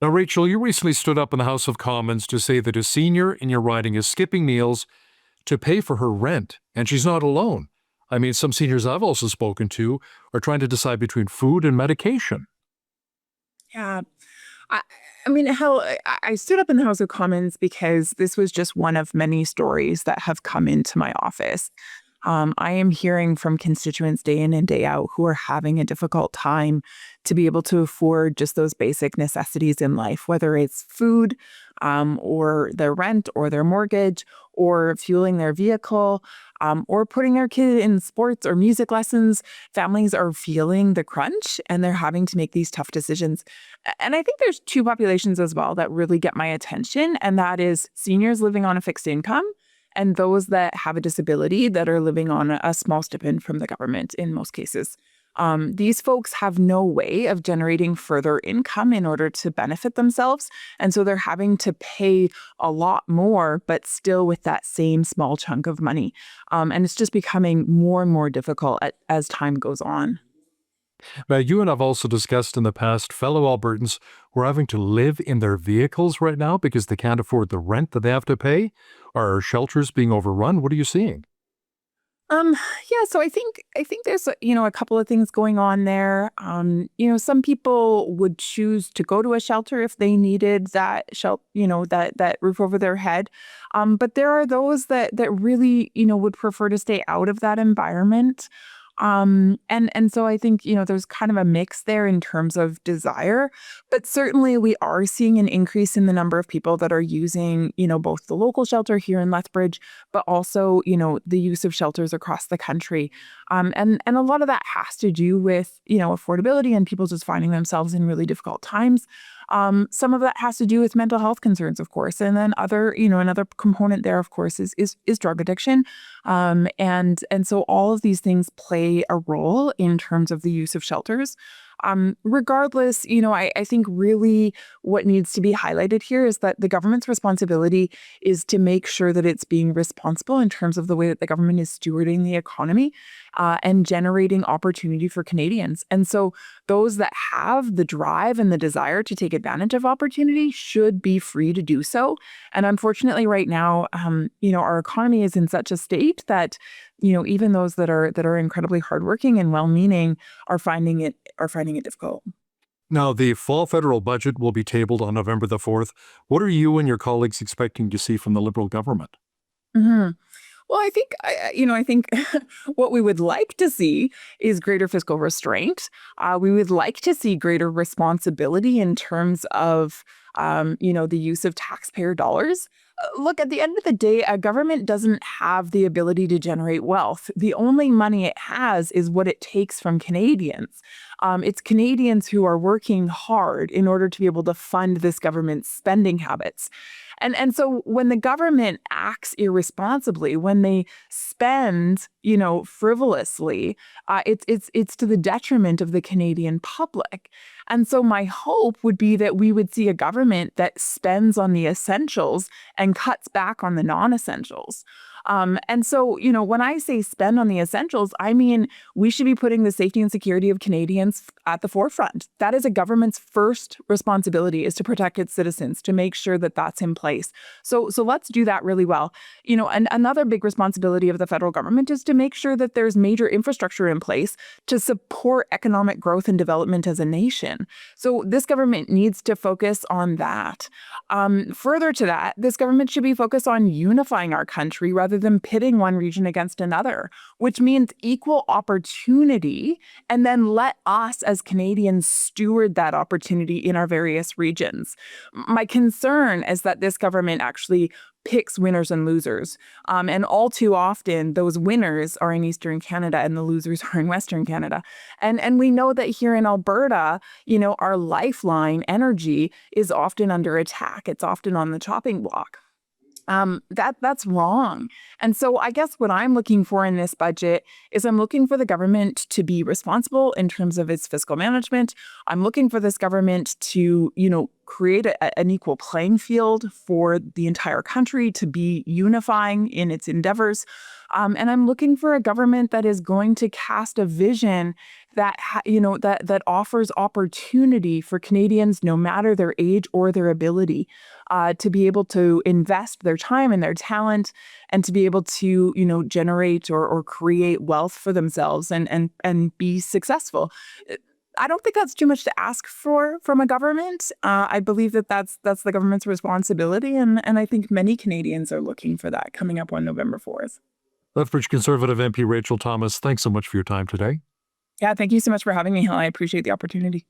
Now, Rachel, you recently stood up in the House of Commons to say that a senior in your riding is skipping meals to pay for her rent, and she's not alone. I mean, some seniors I've also spoken to are trying to decide between food and medication. Yeah. I, I mean, hell, I stood up in the House of Commons because this was just one of many stories that have come into my office. I am hearing from constituents day in and day out who are having a difficult time to be able to afford just those basic necessities in life, whether it's food, or their rent or their mortgage or fueling their vehicle, or putting their kid in sports or music lessons. Families are feeling the crunch and they're having to make these tough decisions. And I think there's two populations as well that really get my attention, and that is seniors living on a fixed income and those that have a disability that are living on a small stipend from the government in most cases. These folks have no way of generating further income in order to benefit themselves. And so they're having to pay a lot more, but still with that same small chunk of money. And it's just becoming more and more difficult as time goes on. Now, you and I've also discussed in the past fellow Albertans who are having to live in their vehicles right now because they can't afford the rent that they have to pay. Are shelters being overrun? What are you seeing? Um, yeah, so I think there's a couple of things going on there. Some people would choose to go to a shelter if they needed that that roof over their head. But there are those that really, would prefer to stay out of that environment. And so I think, there's kind of a mix there in terms of desire, but certainly we are seeing an increase in the number of people that are using, both the local shelter here in Lethbridge, but also, the use of shelters across the country. And a lot of that has to do with, affordability and people just finding themselves in really difficult times. Some of that has to do with mental health concerns, of course, and then another component there, of course, is drug addiction. And so all of these things play a role in terms of the use of shelters. Regardless, I think really what needs to be highlighted here is that the government's responsibility is to make sure that it's being responsible in terms of the way that the government is stewarding the economy, and generating opportunity for Canadians. And so those that have the drive and the desire to take advantage of opportunity should be free to do so. And unfortunately, right now, our economy is in such a state that even those that are incredibly hardworking and well-meaning are finding it difficult. Now, the fall federal budget will be tabled on November the 4th. What are you and your colleagues expecting to see from the Liberal government? Mhm. Well, I think what we would like to see is greater fiscal restraint. We would like to see greater responsibility in terms of, the use of taxpayer dollars. Look, at the end of the day, a government doesn't have the ability to generate wealth. The only money it has is what it takes from Canadians. It's Canadians who are working hard in order to be able to fund this government's spending habits. And so when the government acts irresponsibly, when they spend, frivolously, it's to the detriment of the Canadian public. And so my hope would be that we would see a government that spends on the essentials and cuts back on the non-essentials. And so, when I say spend on the essentials, I mean we should be putting the safety and security of Canadians at the forefront. That is a government's first responsibility, is to protect its citizens, to make sure that that's in place. So let's do that really well. And another big responsibility of the federal government is to make sure that there's major infrastructure in place to support economic growth and development as a nation. So this government needs to focus on that. Further to that, this government should be focused on unifying our country rather than pitting one region against another, which means equal opportunity, and then let us as Canadians steward that opportunity in our various regions. My concern is that this government actually picks winners and losers. And all too often, those winners are in Eastern Canada and the losers are in Western Canada. And we know that here in Alberta, our lifeline energy is often under attack. It's often on the chopping block. That's wrong. And so I guess what I'm looking for in this budget is I'm looking for the government to be responsible in terms of its fiscal management. I'm looking for this government to, create an equal playing field for the entire country, to be unifying in its endeavors. And I'm looking for a government that is going to cast a vision that offers opportunity for Canadians, no matter their age or their ability, to be able to invest their time and their talent, and to be able to generate or create wealth for themselves and be successful. I don't think that's too much to ask for from a government. I believe that that's the government's responsibility, and I think many Canadians are looking for that coming up on November 4th. Lethbridge Conservative MP Rachel Thomas, thanks so much for your time today. Yeah, thank you so much for having me, Hill. I appreciate the opportunity.